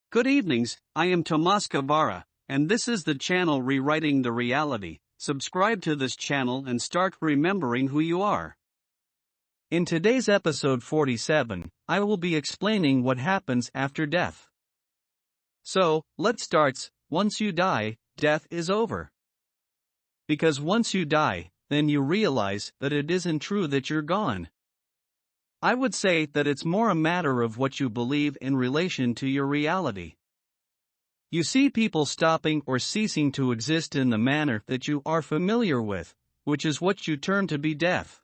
Good evenings, I am Tomas Guevara, and this is the channel Rewriting the Reality. Subscribe to this channel and start remembering who you are. In today's episode 47, I will be explaining what happens after death. So, let's start. Once you die, death is over. Because once you die, then you realize that it isn't true that you're gone. I would say that it's more a matter of what you believe in relation to your reality. You see people stopping or ceasing to exist in the manner that you are familiar with, which is what you term to be death.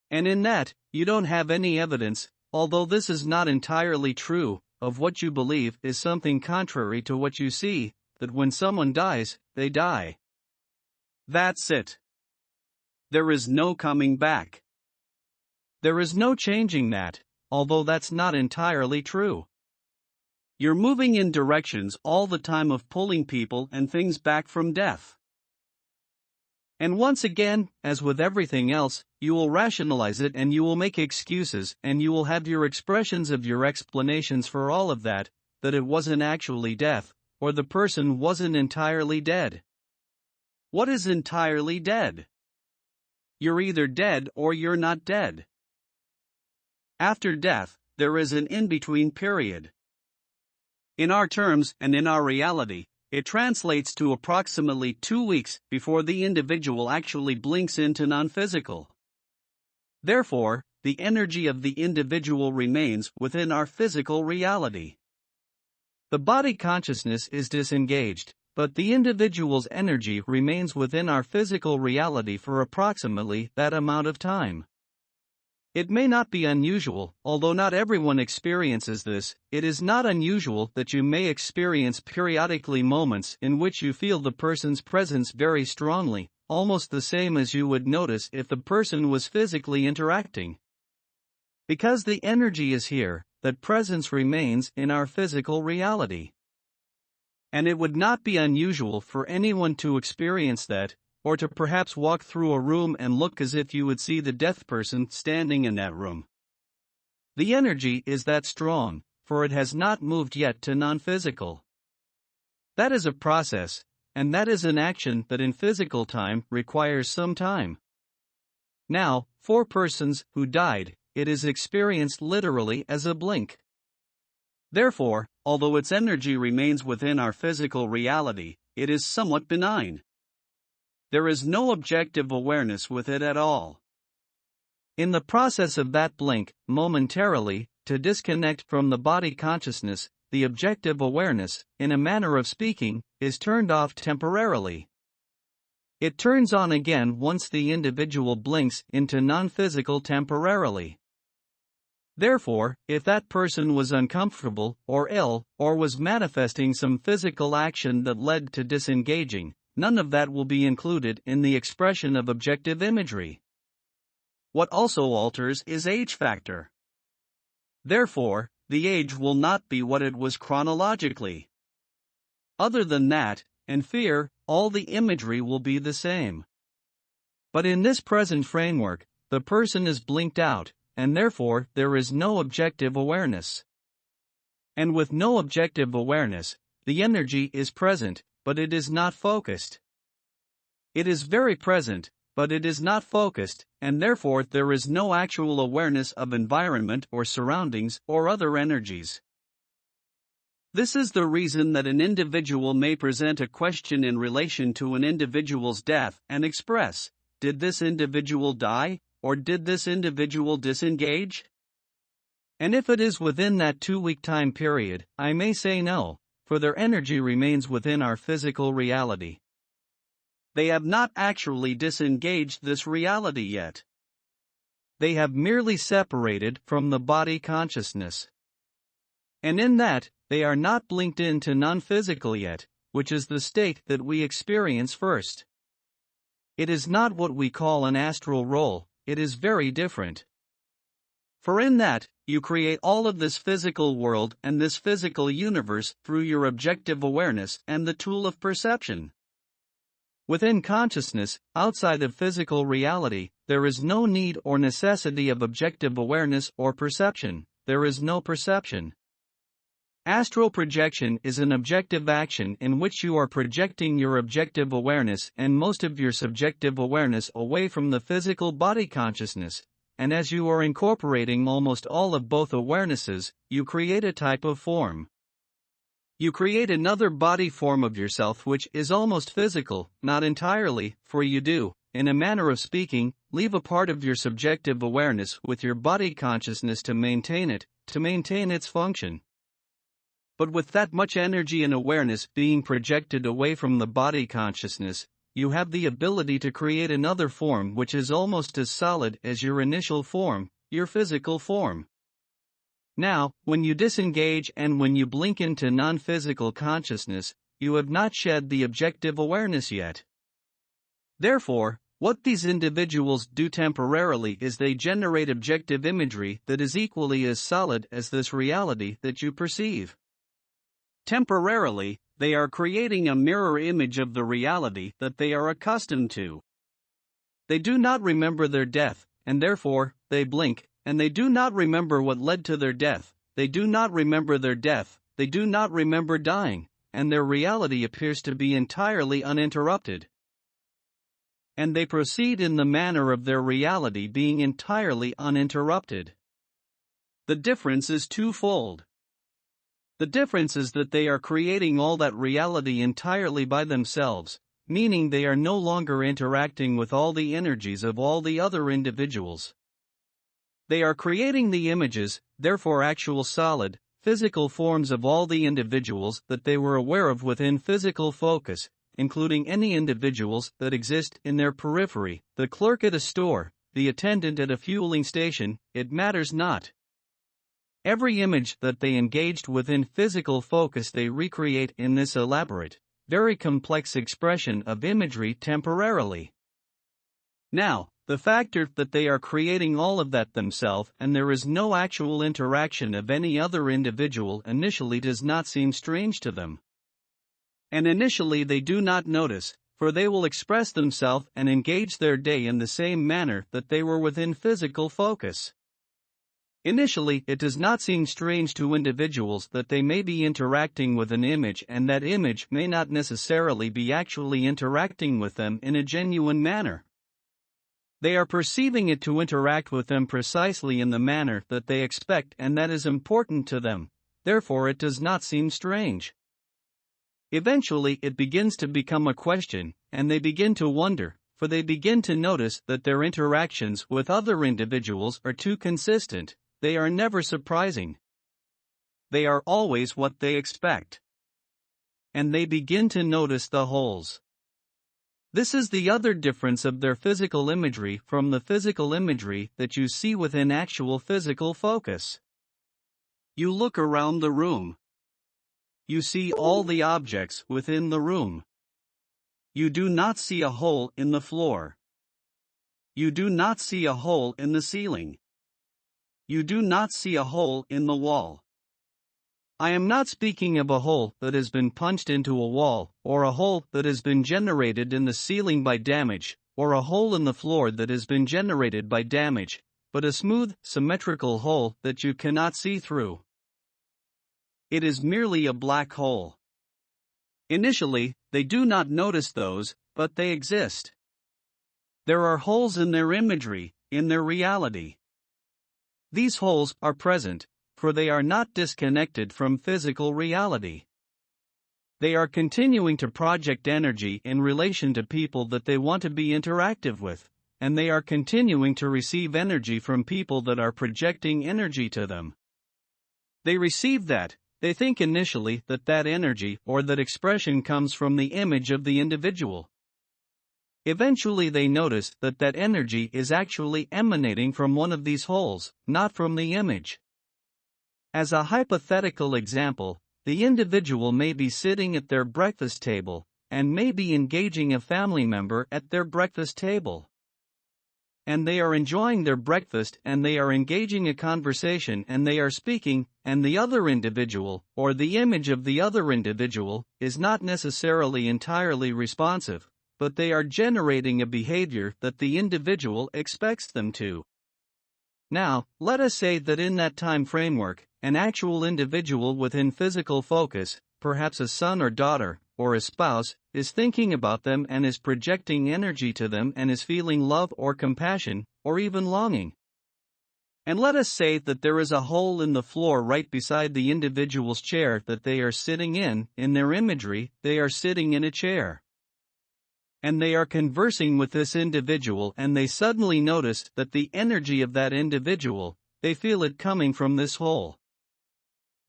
And in that, you don't have any evidence, although this is not entirely true, of what you believe is something contrary to what you see, that when someone dies, they die. That's it. There is no coming back. There is no changing that, although that's not entirely true. You're moving in directions all the time of pulling people and things back from death. And once again, as with everything else, you will rationalize it and you will make excuses and you will have your expressions of your explanations for all of that it wasn't actually death, or the person wasn't entirely dead. What is entirely dead? You're either dead or you're not dead. After death, there is an in-between period. In our terms and in our reality, it translates to approximately 2 weeks before the individual actually blinks into non-physical. Therefore, the energy of the individual remains within our physical reality. The body consciousness is disengaged, but the individual's energy remains within our physical reality for approximately that amount of time. It may not be unusual, although not everyone experiences this. It is not unusual that you may experience periodically moments in which you feel the person's presence very strongly, almost the same as you would notice if the person was physically interacting. Because the energy is here, that presence remains in our physical reality. And it would not be unusual for anyone to experience that, or to perhaps walk through a room and look as if you would see the death person standing in that room. The energy is that strong, for it has not moved yet to non-physical. That is a process, and that is an action that in physical time requires some time. Now, for persons who died, it is experienced literally as a blink. Therefore, although its energy remains within our physical reality, it is somewhat benign. There is no objective awareness with it at all. In the process of that blink, momentarily, to disconnect from the body consciousness, the objective awareness, in a manner of speaking, is turned off temporarily. It turns on again once the individual blinks into non-physical temporarily. Therefore, if that person was uncomfortable or ill, or was manifesting some physical action that led to disengaging, none of that will be included in the expression of objective imagery. What also alters is age factor. Therefore, the age will not be what it was chronologically. Other than that, and fear, all the imagery will be the same. But in this present framework, the person is blinked out, and therefore there is no objective awareness. And with no objective awareness, the energy is present, but it is not focused. It is very present, but it is not focused, and therefore there is no actual awareness of environment or surroundings or other energies. This is the reason that an individual may present a question in relation to an individual's death and express, did this individual die, or did this individual disengage? And if it is within that 2-week time period, I may say no, for their energy remains within our physical reality. They have not actually disengaged this reality yet. They have merely separated from the body consciousness. And in that, they are not blinked into non-physical yet, which is the state that we experience first. It is not what we call an astral role, it is very different. For in that, you create all of this physical world and this physical universe through your objective awareness and the tool of perception. Within consciousness, outside of physical reality, there is no need or necessity of objective awareness or perception, there is no perception. Astral projection is an objective action in which you are projecting your objective awareness and most of your subjective awareness away from the physical body consciousness, and as you are incorporating almost all of both awarenesses, you create a type of form. You create another body form of yourself which is almost physical, not entirely, for you do, in a manner of speaking, leave a part of your subjective awareness with your body consciousness to maintain its function. But with that much energy and awareness being projected away from the body consciousness, you have the ability to create another form which is almost as solid as your initial form, your physical form. Now, when you disengage and when you blink into non-physical consciousness, you have not shed the objective awareness yet. Therefore, what these individuals do temporarily is they generate objective imagery that is equally as solid as this reality that you perceive. Temporarily, they are creating a mirror image of the reality that they are accustomed to. They do not remember their death, and therefore, they blink, and they do not remember what led to their death, they do not remember their death, they do not remember dying, and their reality appears to be entirely uninterrupted. And they proceed in the manner of their reality being entirely uninterrupted. The difference is twofold. The difference is that they are creating all that reality entirely by themselves, meaning they are no longer interacting with all the energies of all the other individuals. They are creating the images, therefore actual solid, physical forms of all the individuals that they were aware of within physical focus, including any individuals that exist in their periphery, the clerk at a store, the attendant at a fueling station, it matters not. Every image that they engaged within physical focus they recreate in this elaborate, very complex expression of imagery temporarily. Now, the factor that they are creating all of that themselves and there is no actual interaction of any other individual initially does not seem strange to them. And initially they do not notice, for they will express themselves and engage their day in the same manner that they were within physical focus. Initially, it does not seem strange to individuals that they may be interacting with an image and that image may not necessarily be actually interacting with them in a genuine manner. They are perceiving it to interact with them precisely in the manner that they expect and that is important to them, therefore it does not seem strange. Eventually it begins to become a question, and they begin to wonder, for they begin to notice that their interactions with other individuals are too consistent. They are never surprising. They are always what they expect. And they begin to notice the holes. This is the other difference of their physical imagery from the physical imagery that you see within actual physical focus. You look around the room. You see all the objects within the room. You do not see a hole in the floor. You do not see a hole in the ceiling. You do not see a hole in the wall. I am not speaking of a hole that has been punched into a wall, or a hole that has been generated in the ceiling by damage, or a hole in the floor that has been generated by damage, but a smooth, symmetrical hole that you cannot see through. It is merely a black hole. Initially, they do not notice those, but they exist. There are holes in their imagery, in their reality. These holes are present, for they are not disconnected from physical reality. They are continuing to project energy in relation to people that they want to be interactive with, and they are continuing to receive energy from people that are projecting energy to them. They receive that, they think initially that that energy or that expression comes from the image of the individual. Eventually they notice that that energy is actually emanating from one of these holes, not from the image. As a hypothetical example, the individual may be sitting at their breakfast table, and may be engaging a family member at their breakfast table. And they are enjoying their breakfast and they are engaging a conversation and they are speaking, and the other individual, or the image of the other individual, is not necessarily entirely responsive, but they are generating a behavior that the individual expects them to. Now, let us say that in that time framework, an actual individual within physical focus, perhaps a son or daughter, or a spouse, is thinking about them and is projecting energy to them and is feeling love or compassion, or even longing. And let us say that there is a hole in the floor right beside the individual's chair that they are sitting in their imagery, they are sitting in a chair. And they are conversing with this individual and they suddenly notice that the energy of that individual, they feel it coming from this hole.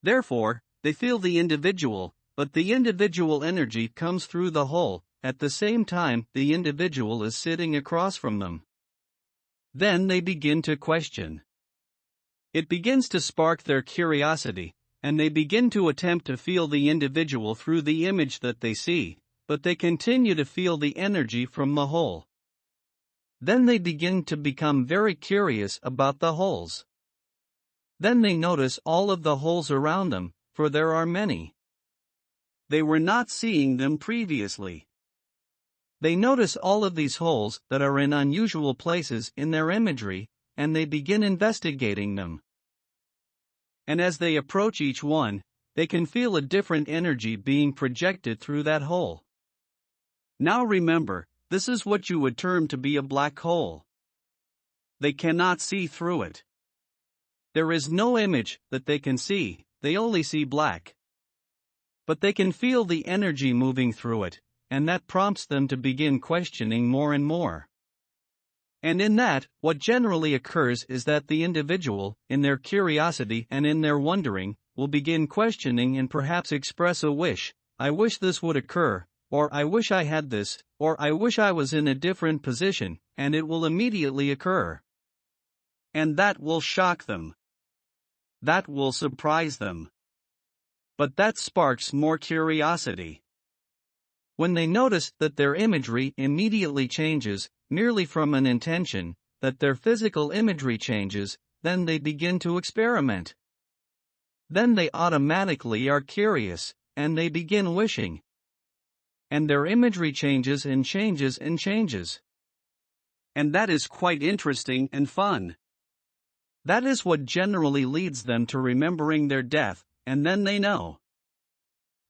Therefore, they feel the individual, but the individual energy comes through the hole, at the same time the individual is sitting across from them. Then they begin to question. It begins to spark their curiosity, and they begin to attempt to feel the individual through the image that they see, but they continue to feel the energy from the hole. Then they begin to become very curious about the holes. Then they notice all of the holes around them, for there are many. They were not seeing them previously. They notice all of these holes that are in unusual places in their imagery, and they begin investigating them. And as they approach each one, they can feel a different energy being projected through that hole. Now remember, this is what you would term to be a black hole. They cannot see through it. There is no image that they can see, they only see black. But they can feel the energy moving through it, and that prompts them to begin questioning more and more. And in that, what generally occurs is that the individual, in their curiosity and in their wondering, will begin questioning and perhaps express a wish, I wish this would occur, or I wish I had this, or I wish I was in a different position, and it will immediately occur. And that will shock them. That will surprise them. But that sparks more curiosity. When they notice that their imagery immediately changes, merely from an intention, that their physical imagery changes, then they begin to experiment. Then they automatically are curious, and they begin wishing. And their imagery changes and changes and changes. And that is quite interesting and fun. That is what generally leads them to remembering their death, and then they know.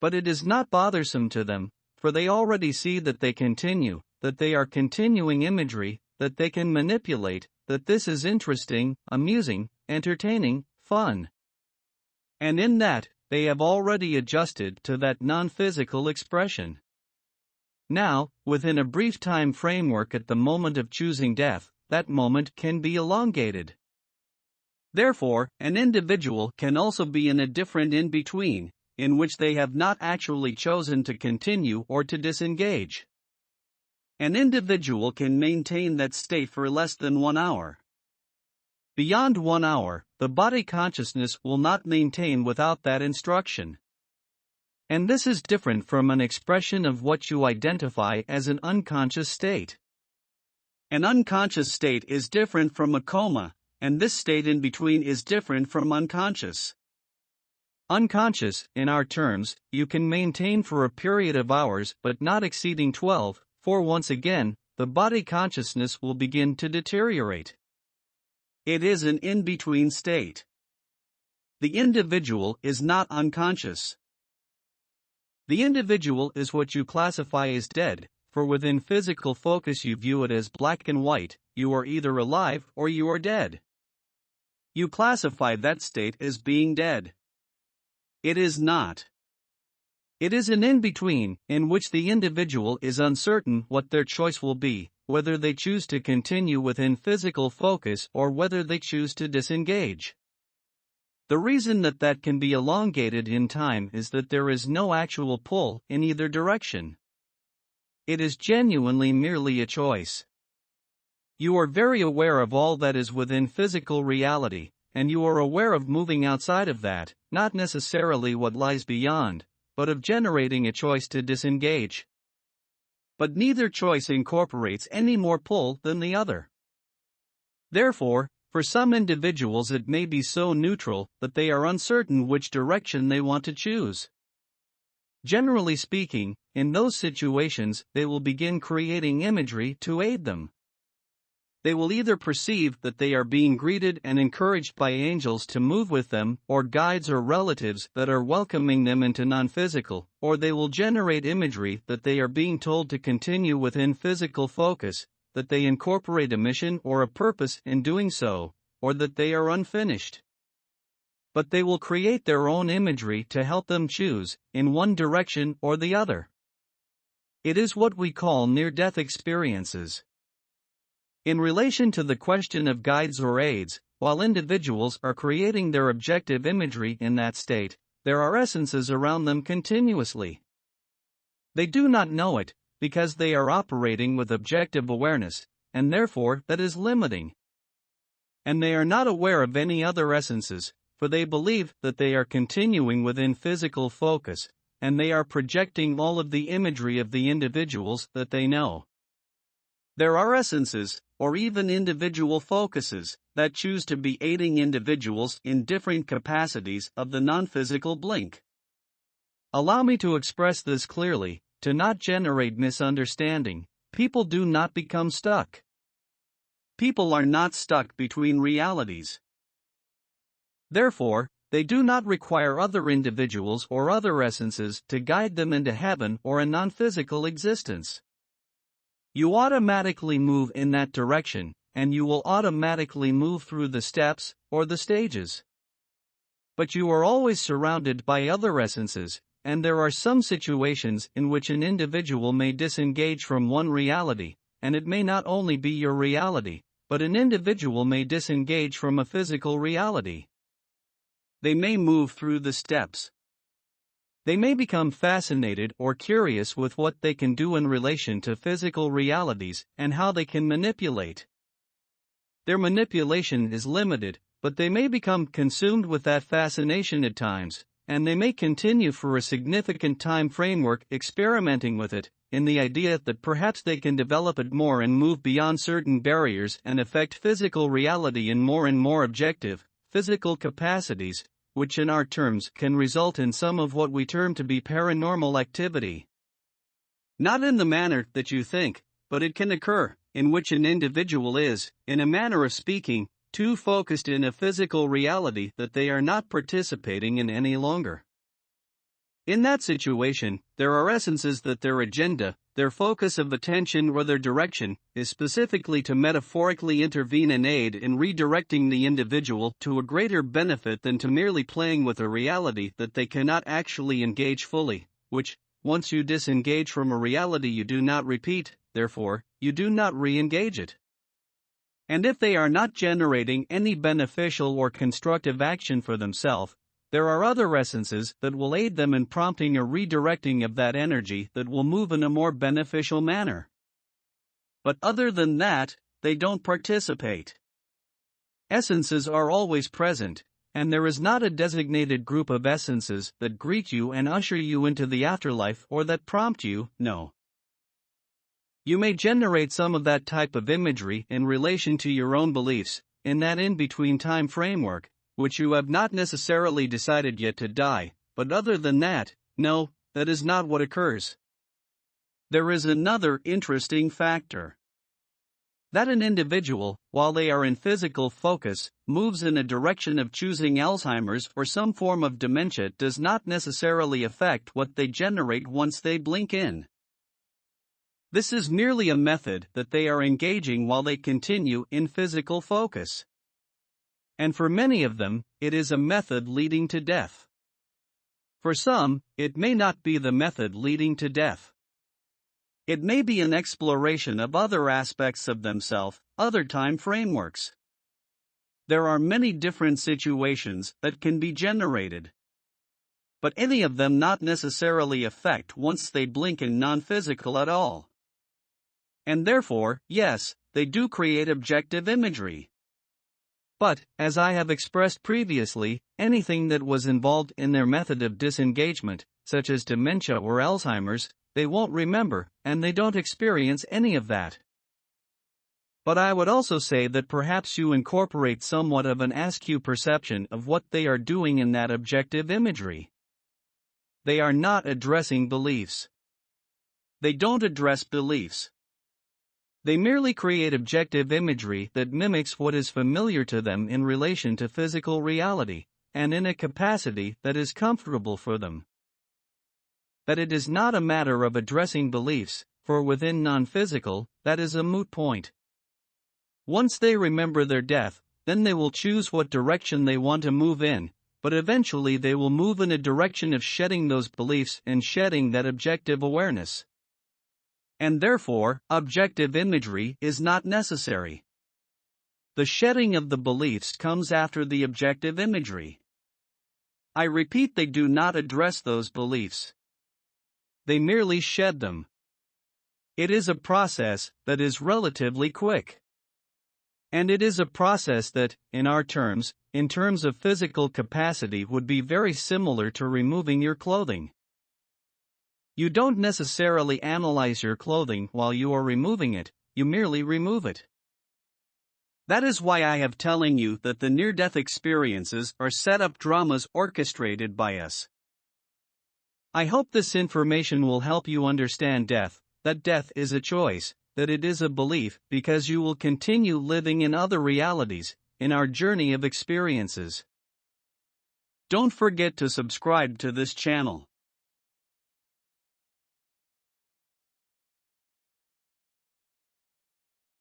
But it is not bothersome to them, for they already see that they continue, that they are continuing imagery, that they can manipulate, that this is interesting, amusing, entertaining, fun. And in that, they have already adjusted to that non-physical expression. Now, within a brief time framework at the moment of choosing death, that moment can be elongated. Therefore, an individual can also be in a different in-between, in which they have not actually chosen to continue or to disengage. An individual can maintain that state for less than 1 hour. Beyond 1 hour, the body consciousness will not maintain without that instruction. And this is different from an expression of what you identify as an unconscious state. An unconscious state is different from a coma, and this state in between is different from unconscious. Unconscious, in our terms, you can maintain for a period of hours but not exceeding 12, for once again, the body consciousness will begin to deteriorate. It is an in-between state. The individual is not unconscious. The individual is what you classify as dead, for within physical focus you view it as black and white, you are either alive or you are dead. You classify that state as being dead. It is not. It is an in-between, in which the individual is uncertain what their choice will be, whether they choose to continue within physical focus or whether they choose to disengage. The reason that can be elongated in time is that there is no actual pull in either direction. It is genuinely merely a choice. You are very aware of all that is within physical reality, and you are aware of moving outside of that, not necessarily what lies beyond, but of generating a choice to disengage. But neither choice incorporates any more pull than the other. Therefore, for some individuals it may be so neutral that they are uncertain which direction they want to choose. Generally speaking, in those situations they will begin creating imagery to aid them. They will either perceive that they are being greeted and encouraged by angels to move with them, or guides or relatives that are welcoming them into non-physical, or they will generate imagery that they are being told to continue within physical focus, that they incorporate a mission or a purpose in doing so, or that they are unfinished. But they will create their own imagery to help them choose, in one direction or the other. It is what we call near-death experiences. In relation to the question of guides or aids, while individuals are creating their objective imagery in that state, there are essences around them continuously. They do not know it, because they are operating with objective awareness, and therefore that is limiting. And they are not aware of any other essences, for they believe that they are continuing within physical focus, and they are projecting all of the imagery of the individuals that they know. There are essences, or even individual focuses, that choose to be aiding individuals in different capacities of the non-physical blink. Allow me to express this clearly, to not generate misunderstanding. People do not become stuck. People are not stuck between realities. Therefore, they do not require other individuals or other essences to guide them into heaven or a non-physical existence. You automatically move in that direction, and you will automatically move through the steps, or the stages. But you are always surrounded by other essences, and there are some situations in which an individual may disengage from one reality, and it may not only be your reality, but an individual may disengage from a physical reality. They may move through the steps. They may become fascinated or curious with what they can do in relation to physical realities and how they can manipulate. Their manipulation is limited, but they may become consumed with that fascination at times, and they may continue for a significant time framework experimenting with it, in the idea that perhaps they can develop it more and move beyond certain barriers and affect physical reality in more and more objective, physical capacities, which in our terms can result in some of what we term to be paranormal activity. Not in the manner that you think, but it can occur, in which an individual is, in a manner of speaking, too focused in a physical reality that they are not participating in any longer. In that situation, there are essences that their agenda, their focus of attention or their direction, is specifically to metaphorically intervene and aid in redirecting the individual to a greater benefit than to merely playing with a reality that they cannot actually engage fully, which, once you disengage from a reality you do not repeat, therefore, you do not re-engage it. And if they are not generating any beneficial or constructive action for themselves, there are other essences that will aid them in prompting a redirecting of that energy that will move in a more beneficial manner. But other than that, they don't participate. Essences are always present, and there is not a designated group of essences that greet you and usher you into the afterlife or that prompt you, no. You may generate some of that type of imagery in relation to your own beliefs, in that in-between time framework, which you have not necessarily decided yet to die, but other than that, no, that is not what occurs. There is another interesting factor. That an individual, while they are in physical focus, moves in a direction of choosing Alzheimer's or some form of dementia does not necessarily affect what they generate once they blink in. This is merely a method that they are engaging while they continue in physical focus. And for many of them, it is a method leading to death. For some, it may not be the method leading to death. It may be an exploration of other aspects of themselves, other time frameworks. There are many different situations that can be generated. But any of them not necessarily affect once they blink in non-physical at all. And therefore, yes, they do create objective imagery. But, as I have expressed previously, anything that was involved in their method of disengagement, such as dementia or Alzheimer's, they won't remember, and they don't experience any of that. But I would also say that perhaps you incorporate somewhat of an askew perception of what they are doing in that objective imagery. They are not addressing beliefs. They don't address beliefs. They merely create objective imagery that mimics what is familiar to them in relation to physical reality, and in a capacity that is comfortable for them. That it is not a matter of addressing beliefs, for within non-physical, that is a moot point. Once they remember their death, then they will choose what direction they want to move in, but eventually they will move in a direction of shedding those beliefs and shedding that objective awareness. And therefore, objective imagery is not necessary. The shedding of the beliefs comes after the objective imagery. I repeat, they do not address those beliefs. They merely shed them. It is a process that is relatively quick. And it is a process that, in our terms, in terms of physical capacity, would be very similar to removing your clothing. You don't necessarily analyze your clothing while you are removing it, you merely remove it. That is why I have telling you that the near-death experiences are set-up dramas orchestrated by us. I hope this information will help you understand death, that death is a choice, that it is a belief, because you will continue living in other realities, in our journey of experiences. Don't forget to subscribe to this channel.